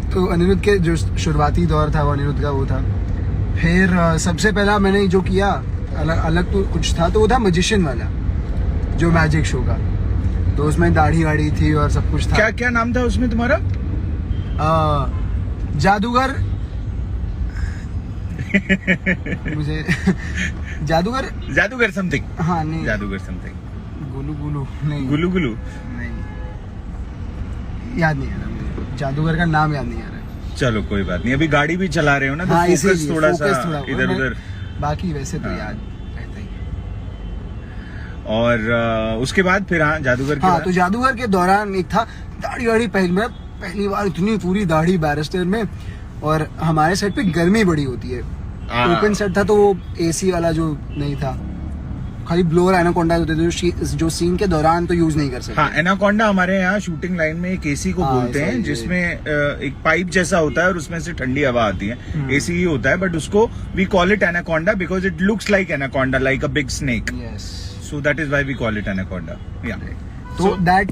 तो अनिरुद्ध के जो शुरुआती दौर था वो अनिरुद्ध का वो था। फिर सबसे पहला मैंने जो किया अलग तो कुछ था, तो वो था मैजिशियन वाला, जो मैजिक शो का। तो उसमें दाढ़ी वाड़ी थी और सब कुछ था। क्या क्या नाम था उसमें तुम्हारा? जादूगर मुझे जादूगर समथिंग। हाँ नहीं, जादूगर समथिंग। गुलू नहीं, गुलू नहीं, याद नहीं आ रहा मुझे, जादूगर का नाम याद नहीं आ रहा। चलो कोई बात नहीं, अभी गाड़ी भी चला रहे हो ना, तो हाँ, फोकस थोड़ा सा इधर उधर। बाकी वैसे तो हाँ। याद रहता ही। और उसके बाद फिर हाँ जादूगर के बाद? तो जादूगर के दौरान एक था दाढ़ी वाड़ी, पहली बार इतनी पूरी दाढ़ी बैरिस्टर में। और हमारे सेट पे गर्मी बड़ी होती है, ओपन सेट था तो वो एसी वाला जो नहीं था, खाली ब्लोअर एनाकोंडा होते थे जो सीन के दौरान तो यूज नहीं कर सकते। हाँ, एनाकोंडा हमारे यहाँ शूटिंग लाइन में एक एसी को बोलते हैं, जिसमें एक पाइप जैसा होता है और उसमें से ठंडी हवा आती है। एसी ही होता है, बट उसको we call it anaconda because it looks like anaconda, like a big snake. So that is why we call it anaconda. तो that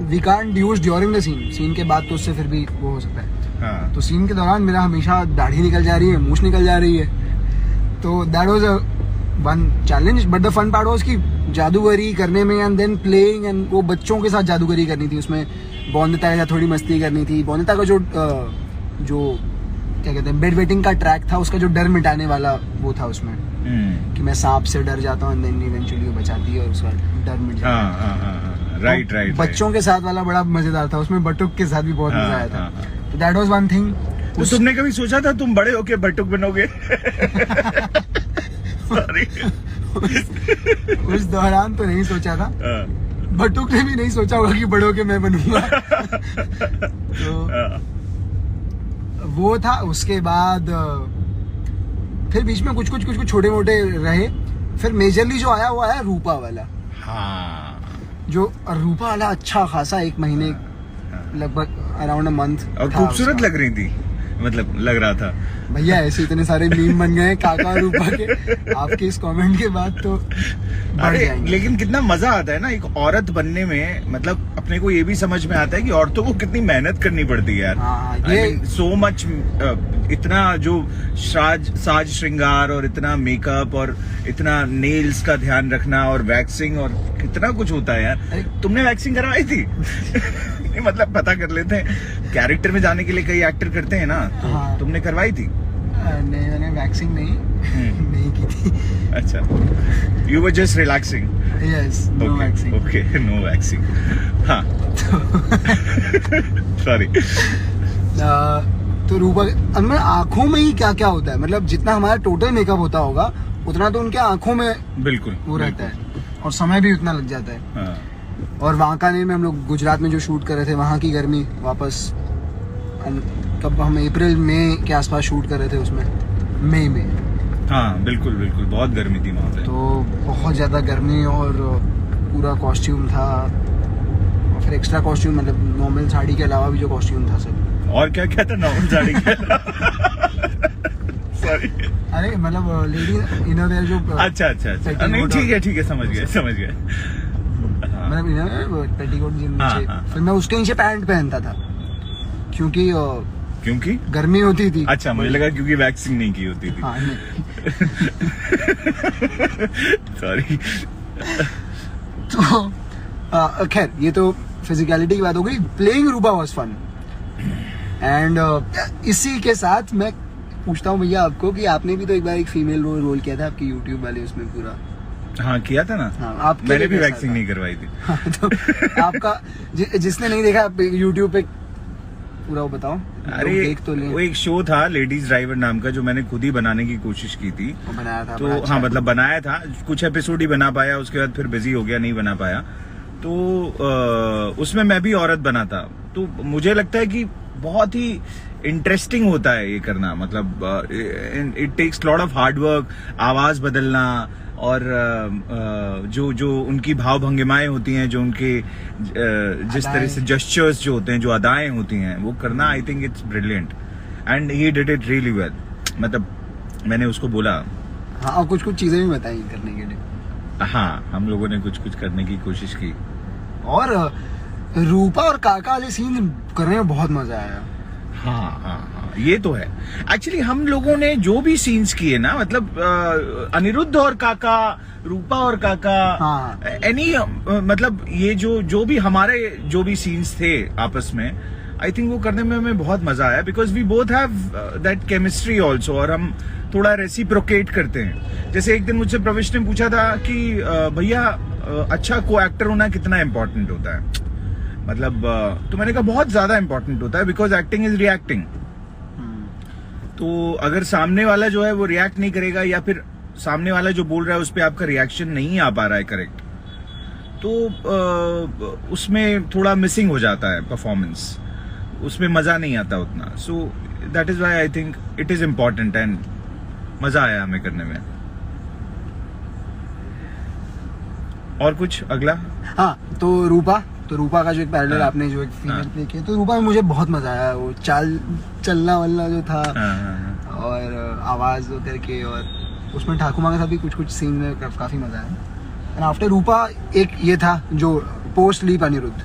we can't use during the scene के बाद, तो उससे फिर भी वो हो सकता है। हाँ। तो सीन के दौरान मेरा हमेशा दाढ़ी निकल जा रही है, मूछ निकल जा रही है, तो that was a one challenge. But the fun part was कि जादूगरी करने में एंड देन प्लेइंग, एंड वो बच्चों के साथ जादूगरी करनी थी। उसमें बोनिता के साथ थोड़ी मस्ती करनी थी। बोनिता का जो क्या कहते हैं बेड वेटिंग का ट्रैक था, उसका जो डर मिटाने वाला वो था उसमें, कि मैं सांप से डर जाता हूँ, देन इवेंचुअली वो बचाती है और उसका डर मिट जाता है। राइट। बच्चों के साथ वाला बड़ा मजेदार था, उसमें बटुक के साथ भी बहुत मजा आया था। तो दैट वाज वन थिंग। तो तुमने कभी सोचा था तुम बड़े होके बटुक बनोगे? उस दौरान तो नहीं सोचा था, बटुक ने भी नहीं सोचा होगा कि बड़े होके मैं बनूंगा। तो वो था। उसके बाद फिर बीच में कुछ छोटे मोटे रहे। फिर मेजरली जो आया वो आया रूपा वाला। हाँ, जो रूपा वाला अच्छा खासा 1 महीने लगभग अराउंड अ मंथ। और खूबसूरत लग रही थी, मतलब लग रहा था भैया। ऐसे इतने सारे मीम बन गए काका और रूपा के आपके इस कमेंट के बाद, तो बढ़ जाएंगे। लेकिन कितना मजा आता है ना एक औरत बनने में, मतलब अपने को ये भी समझ में आता है कि औरतों को कितनी मेहनत करनी पड़ती है यार। हाँ, ये सो मच, इतना जो साज श्रृंगार और इतना मेकअप और इतना नेल्स का ध्यान रखना और वैक्सिंग और कितना कुछ होता है यार। तुमने वैक्सिंग करवाई थी? मतलब पता कर लेते हैं, कैरेक्टर में जाने के लिए कई एक्टर करते हैं ना, तो हाँ। तुमने करवाई थी? नहीं, मैंने वैक्सिंग नहीं की थी। अच्छा, you were just relaxing? Yes, no waxing. Okay, no waxing. हाँ, सॉरी। तो रूपा में आंखों में ही क्या क्या होता है, मतलब जितना हमारा टोटल मेकअप होता होगा उतना तो उनके आंखों में बिल्कुल वो रहता है, और समय भी उतना लग जाता है। हाँ। और वांकानेर में हम लोग गुजरात में जो शूट कर रहे थे, वहाँ की गर्मी वापस कब हम अप्रैल मई के आसपास शूट कर रहे थे, उसमें मई में। हाँ बिल्कुल, बहुत गर्मी थी वहाँ पे। तो बहुत ज्यादा गर्मी, और पूरा कॉस्ट्यूम था, और फिर एक्स्ट्रा कॉस्ट्यूम, मतलब नॉर्मल साड़ी के अलावा भी जो कॉस्ट्यूम था सब। और क्या क्या था नॉर्मल साड़ी के सॉरी, अरे मतलब लेडी इनरवेयर जो। अच्छा, नहीं ठीक है, समझ गए। मतलब इनरवेयर पेटीकोट जो नीचे, फिर मैं उसके नीचे पैंट पहनता था क्योंकि गर्मी होती थी। अच्छा, मुझे लगा क्योंकि वैक्सिंग नहीं की होती थी। हाँ, सॉरी। तो खैर, ये तो फिजिकलिटी की बात हो गई। Playing Roopa was fun, and इसी के साथ मैं पूछता हूँ भैया आपको कि आपने भी तो एक बार एक फीमेल रोल किया था आपके यूट्यूब वाले उसमें पूरा। हाँ, किया था ना। हाँ, मैंने भी वैक्सिंग नहीं करवाई थी। हाँ, तो आपका जिसने नहीं देखा यूट्यूब पे पूरा वो बताओ। अरे देख तो ले। वो एक शो था लेडीज ड्राइवर नाम का, जो मैंने खुद ही बनाने की कोशिश की थी। बनाया था तो अच्छा। हाँ, मतलब बनाया था, कुछ एपिसोड ही बना पाया, उसके बाद फिर बिजी हो गया, नहीं बना पाया। तो उसमें मैं भी औरत बना था। तो मुझे लगता है कि बहुत ही इंटरेस्टिंग होता है ये करना, मतलब it takes lot of hard work, आवाज बदलना, और जो उनकी भाव भंगिमाएं होती हैं, जो उनके जिस तरह से जेस्चर्स जो होते हैं, जो अदाएं होती हैं, वो करना, I think it's brilliant, and he did it really well. मतलब मैंने उसको बोला। हाँ, और कुछ चीजें भी बताई करने के लिए। हाँ, हम लोगों ने कुछ करने की कोशिश की। और रूपा और काका वाले सीन करने में बहुत मजा आया। हाँ, ये तो है। एक्चुअली हम लोगों ने जो भी सीन्स किए ना, मतलब अनिरुद्ध और काका, रूपा और काका, हाँ। एनी मतलब ये जो भी हमारे जो भी सीन्स थे आपस में, आई थिंक वो करने में हमें बहुत मजा आया, because we both have that chemistry also, और हम थोड़ा रेसिप्रोकेट करते हैं। जैसे एक दिन मुझसे प्रविश ने पूछा था कि भैया अच्छा को एक्टर होना कितना इम्पोर्टेंट होता है, मतलब तो मैंने कहा बहुत ज्यादा इम्पोर्टेंट होता है, बिकॉज एक्टिंग इज रिएक्टिंग। तो अगर सामने वाला जो है वो रिएक्ट नहीं करेगा, या फिर सामने वाला जो बोल रहा है उस पर आपका रिएक्शन नहीं आ पा रहा है करेक्ट, तो उसमें थोड़ा मिसिंग हो जाता है परफॉर्मेंस, उसमें मजा नहीं आता उतना। सो that is why I think it is important, and मजा आया हमें करने में। और कुछ अगला? हाँ, तो रूपा का जो एक पैरेलल आपने जो एक फीमेल प्ले किया, तो रूपा में मुझे बहुत मजा आया। वो चलना वलना जो था, और आवाज करके, और उसमें ठाकुमा के साथ भी कुछ सीन में काफी मजा आया। एंड आफ्टर रूपा एक ये था जो पोस्ट लीप अनिरुद्ध,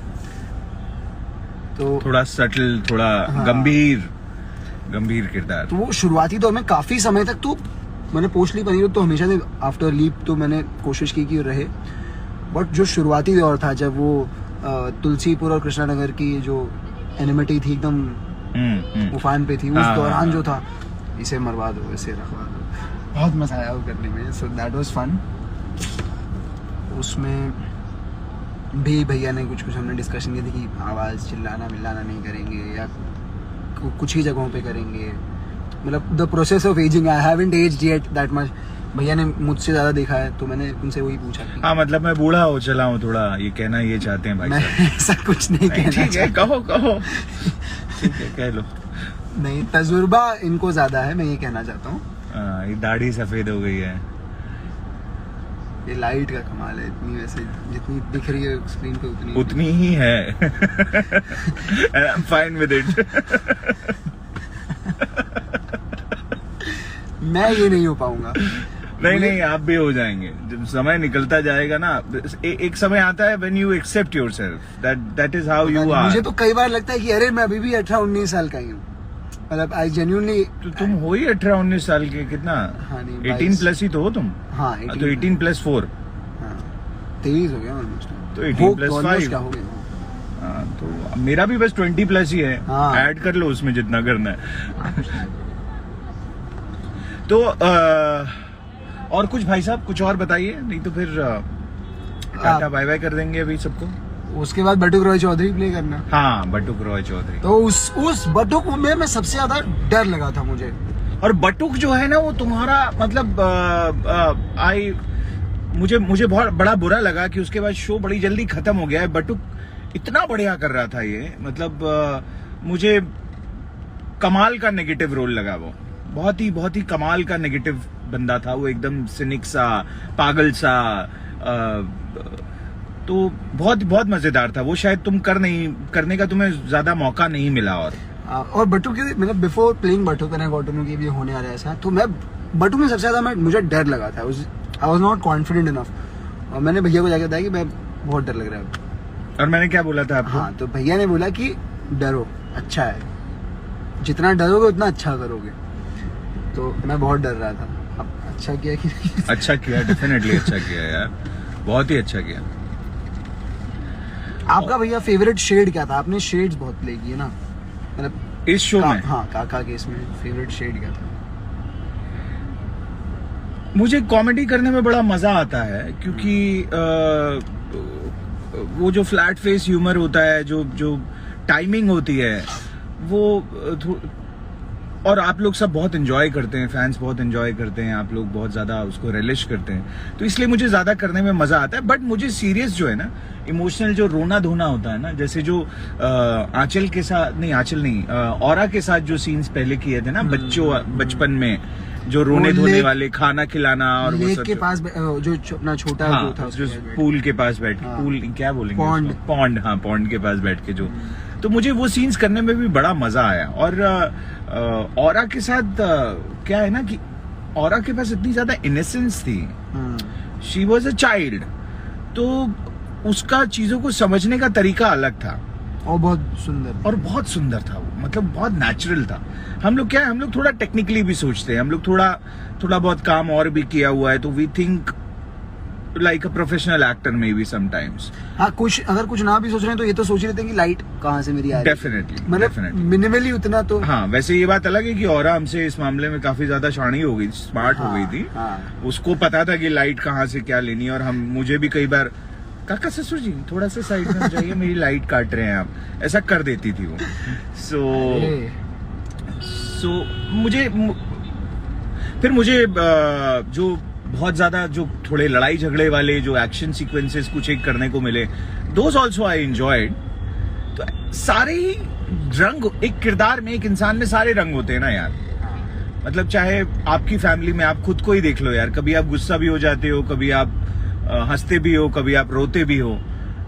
तो थोड़ा सटल, थोड़ा गंभीर किरदार। तो वो शुरुआती दौर में काफी समय तक, तो मैंने पोस्ट लीप अनिरुद्ध तो हमेशा से, आफ्टर लीप तो मैंने कोशिश की कि रहे, बट जो शुरुआती दौर था जब वो तुलसीपुर और कृष्णानगर की जो एनिमिटी थी एकदम उफान पे थी, उस दौरान जो था, इसे मरवा दो, इसे रखवा दो, बहुत मजा आया वो करने में। So that was fun. उसमें भी भैया ने कुछ हमने डिस्कशन की थी कि आवाज चिल्लाना मिलाना नहीं करेंगे, या कुछ ही जगहों पे करेंगे, मतलब the process of ageing. I haven't aged yet that much. भैया ने मुझसे ज्यादा देखा है, तो मैंने उनसे वही पूछा कि हाँ, मतलब मैं बूढ़ा हो चला हूँ थोड़ा, ये कहना ये चाहते हैं भाई मैं साहब। ऐसा कुछ नहीं कहना ठीक है, कहो ठीक है, कह लो। नहीं, तजुर्बा इनको ज्यादा है, मैं ये कहना चाहता हूँ। ये दाढ़ी सफेद हो गई है, ये लाइट का कमाल है, इतनी वैसे जितनी दिख रही है स्क्रीन पे उतनी ही है। I am fine with it. मैं ये नहीं हो पाऊंगा। नहीं, आप भी हो जाएंगे जब समय निकलता जाएगा ना। एक समय आता है when you accept yourself, that is how you are. मुझे तो कई बार लगता है कि अरे मैं अभी भी 18-19 साल का ही हूँ, मतलब आई जेन्युइनली। तो तुम हो ही 18-19 साल के, कितना? हाँ, नहीं, 18 प्लस ही तो हो तुम। हाँ, तो 18 प्लस 4, 23 हो गया ऑलमोस्ट। तो 18 प्लस 5 क्या हो गया? तो मेरा भी बस 20 प्लस ही है। हाँ। ऐड कर लो उसमें जितना करना है। तो और कुछ भाई साहब, कुछ और बताइए, नहीं तो फिर टाटा बाय बाय कर देंगे अभी सबको। उसके बाद बटुक रॉय चौधरी प्ले करना। हाँ, बटुक रॉय चौधरी। तो उस बटुक में मैं सबसे ज्यादा डर लगा था मुझे। और बटुक जो है ना, वो तुम्हारा मतलब मुझे बहुत बड़ा बुरा लगा कि उसके बाद शो बड़ी जल्दी खत्म हो गया है। बटुक इतना बढ़िया कर रहा था ये, मतलब मुझे कमाल का नेगेटिव रोल लगा। वो बहुत ही कमाल का नेगेटिव बंदा था वो, एकदम सिनिक सा, पागल सा, तो बहुत मजेदार था वो। शायद तुम करने का तुम्हें ज्यादा मौका नहीं मिला। और बटुक के मतलब बिफोर प्लेइंग बटुक मैंने गॉटनू की भी होने आ रहा है ऐसा, तो मैं बटुक में सबसे ज्यादा मुझे डर लगा था। I was not confident enough, और मैंने भैया को जाकर बताया कि मैं बहुत डर लग रहा है। और मैंने क्या बोला था आपको? हाँ, तो भैया ने बोला कि डरो, अच्छा है, जितना डरोगे उतना अच्छा करोगे। तो मैं बहुत डर रहा था। अब अच्छा किया कि अच्छा किया, डेफिनेटली अच्छा किया यार, बहुत ही अच्छा किया। आपका भैया फेवरेट शेड क्या था? आपने शेड्स बहुत प्ले किए ना, मतलब इस शो में। हाँ, काका के इसमें फेवरेट शेड क्या था? मुझे कॉमेडी करने में बड़ा मजा आता है, क्योंकि वो जो फ्लैट फेस ह्यूमर होता है, जो टाइमिंग होती है वो, और आप लोग सब बहुत एंजॉय करते हैं, फैंस बहुत एंजॉय करते हैं, आप लोग बहुत ज्यादा उसको रिलिश करते हैं, तो इसलिए मुझे ज्यादा करने में मजा आता है। बट मुझे सीरियस जो है ना, इमोशनल जो रोना धोना होता है ना, जैसे जो आंचल के साथ नहीं, औरा के साथ जो सीन्स पहले किए थे ना बचपन में, जो रोने धोने वाले, खाना खिलाना, और वो सब के पास जो अपना छोटा हाँ, था, जो पूल के पास बैठ के, पूल क्या बोलेंगे, पॉन्ड, हाँ, पॉन्ड के पास बैठ के जो, तो मुझे वो सीन्स करने में भी बड़ा मजा आया। और औरा के साथ क्या है ना कि औरा के पास इतनी ज्यादा इनोसेंस थी, शी वॉज अ चाइल्ड, तो उसका चीजों को समझने का तरीका अलग था। और बहुत सुंदर। और बहुत सुंदर था वो, मतलब बहुत नेचुरल था। हम लोग क्या है, हम लोग थोड़ा टेक्निकली भी सोचते हैं, हम लोग थोड़ा बहुत काम और भी किया हुआ है, तो we think like a professional actor maybe sometimes. हाँ, अगर कुछ ना भी सोच रहे हैं तो ये तो सोच रहे थे कि लाइट कहाँ से मेरी आ रही है। डेफिनेटली मतलब मिनिमली उतना तो। हाँ, वैसे ये बात अलग है कि औरा हमसे इस मामले में काफी ज्यादा शानी हो गई, स्मार्ट हो गई थी। हाँ। उसको पता था कि लाइट कहाँ से क्या लेनी है, और मुझे भी कई बार काका ससुर जी थोड़ा सा साइड में हो जाइए, मेरी लाइट काट रहे हैं आप, ऐसा कर देती थी वो। सो मुझे जो बहुत ज्यादा जो थोड़े लड़ाई झगड़े वाले जो एक्शन सीक्वेंसेस कुछ एक करने को मिले, दोज ऑल्सो आई एंजॉयड। तो सारे ही रंग, एक किरदार में, एक इंसान में सारे रंग होते हैं ना यार। मतलब चाहे आपकी फैमिली में आप खुद को ही देख लो यार, कभी आप गुस्सा भी हो जाते हो, कभी आप हंसते भी हो, कभी आप रोते भी हो।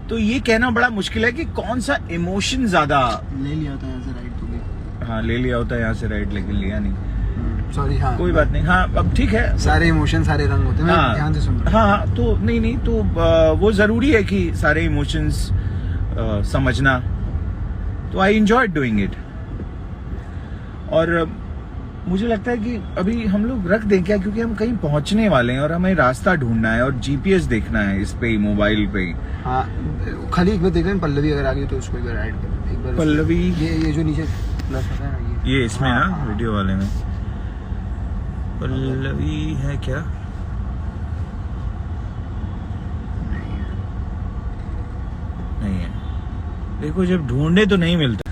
तो ये कहना बड़ा मुश्किल है कि कौन सा इमोशन ज्यादा। ले लिया होता है यहाँ से राइट तो भी। हाँ, ले लिया होता है यहाँ से राइट, लेकिन लिया नहीं। सॉरी। हाँ, कोई बात नहीं। हाँ, अब ठीक है, सारे इमोशन सारे रंग होते हैं। मैं हाँ, ध्यान से सुन रहा हूँ। हाँ, तो नहीं तो वो जरूरी है कि सारे इमोशंस समझना। तो आई एंजॉयड डूइंग इट। और मुझे लगता है कि अभी हम लोग रख दें क्या, क्योंकि हम कहीं पहुंचने वाले हैं और हमें रास्ता ढूंढना है और जीपीएस देखना है इस पे, मोबाइल पे। हाँ, खाली एक बार देख लें, पल्लवी अगर आ गई तो उसको एक बार ऐड कर एक बार। पल्लवी, ये जो नीचे प्लस होता है ना, ये इसमें हाँ, ना हाँ। वीडियो वाले में पल्लवी है क्या? नहीं है। देखो, जब ढूंढे तो नहीं मिलता।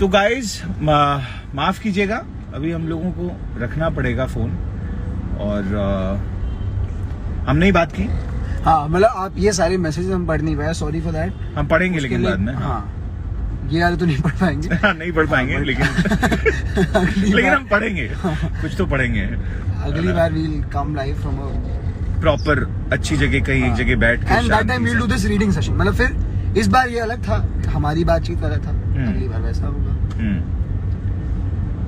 तो गाइज माफ कीजिएगा, अभी हम लोगों को रखना पड़ेगा फोन, और हमने ही बात की। हाँ, मतलब आप ये सारे मैसेज हम पढ़ नहीं पाए, सॉरी फॉर दैट। हम पढ़ेंगे लेकिन बाद में। हाँ, ये वाले तो नहीं पढ़ पाएंगे। हाँ, नहीं पढ़ पाएंगे, लेकिन हम पढ़ेंगे, कुछ तो पढ़ेंगे। अगली बार we'll come live from proper अच्छी जगह, कहीं एक जगह बैठ के, and that time we'll do this reading session. मतलब फिर इस बार ये अलग था, हमारी बातचीत अलग था, अगली बार वैसा होगा।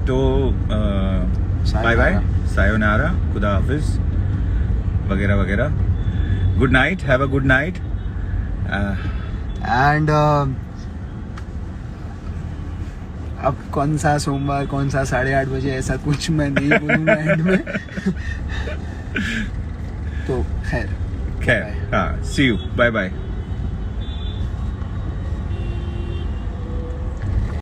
तो बाय बाय, सायोनारा, खुदा हाफिज, वगैरह वगैरह। Good night, have a good night. And अब कौन सा सोमवार, कौन सा 8:30 बजे, ऐसा कुछ मैं नहीं बोलूंगा एंड में। तो खैर, हाँ, सी यू, बाय बाय।